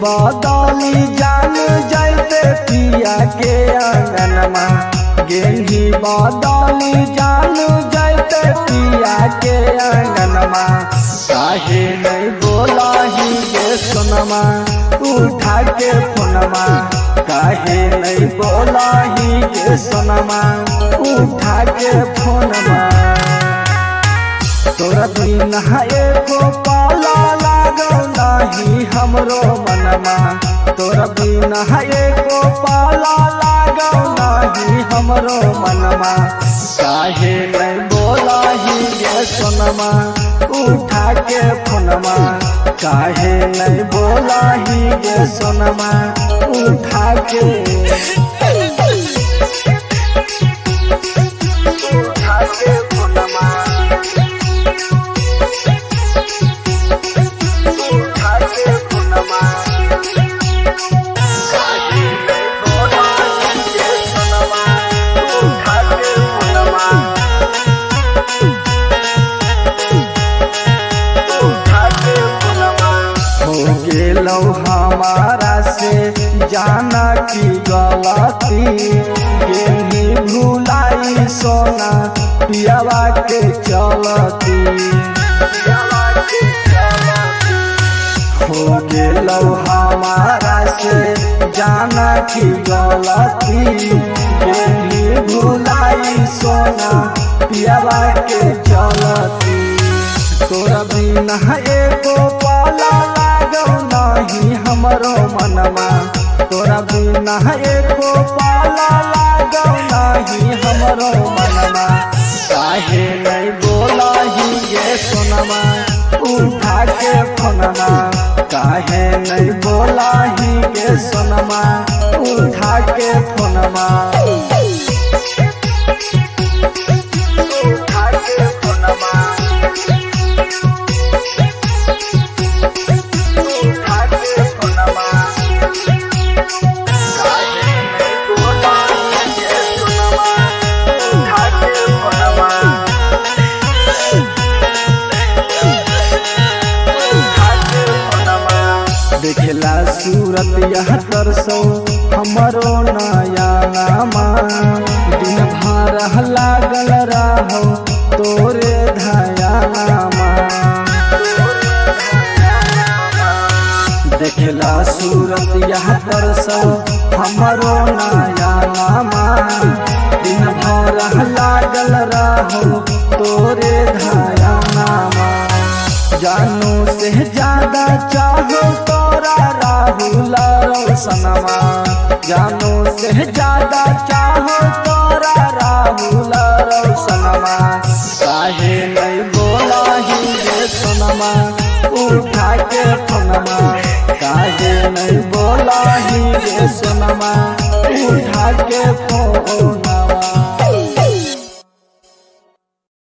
बदली जान जाते पिया के अंगनमा, गेंगी बदली जान जाते पिया के अंगनमा। काहे नहीं बोला ही गे सोनमा उठा के फोनमा, काहे नहीं बोला ही गे सोनमा उठा के फोनमा। तोरा बिना एको पाला लागल नाही हमरो मनमा, तोरा बिना एको पाला लागल नाही हमरो मनमा। काहे नहीं बोला ही गे सोनमा उठा के फोनमा, काहे नहीं बोला ही गे सोनमा उठा के फोनमा। गेलौ हमारा से जाना की गलती, गेली भुलाई सोना पियावा के चलती। हो गेलौ हमारा से जाना की गलती, गेली भुलाई सोना पियावा के चलती। तोरा बिना एको पाला नाही हमरो मनमा, तोरा बिना एको पाला लागल नाही हमरो मनमा। काहे नहीं बोला ही गे सोनमा उठा के फोनमा, काहे नहीं बोला ही गे सोनमा उठा के फोनमा। उठा के फोनमा देखला सूरत यह तरसो हमरो नया नामा, दिन भर लागल रहो तोरे धयानामा। देखला सूरत यह तरसो हमरो नया नामा, दिन भर लागल रहो तोरे धयानामा। जानू से ज्यादा चाहो तोरा राहुल रोशनमा, जानू से ज्यादा चाहो तोरा राहुल रोशनमा। काहे नहीं बोला ही गे सोनमा उठा के फोनमा, काहे नहीं बोला ही गे सोनमा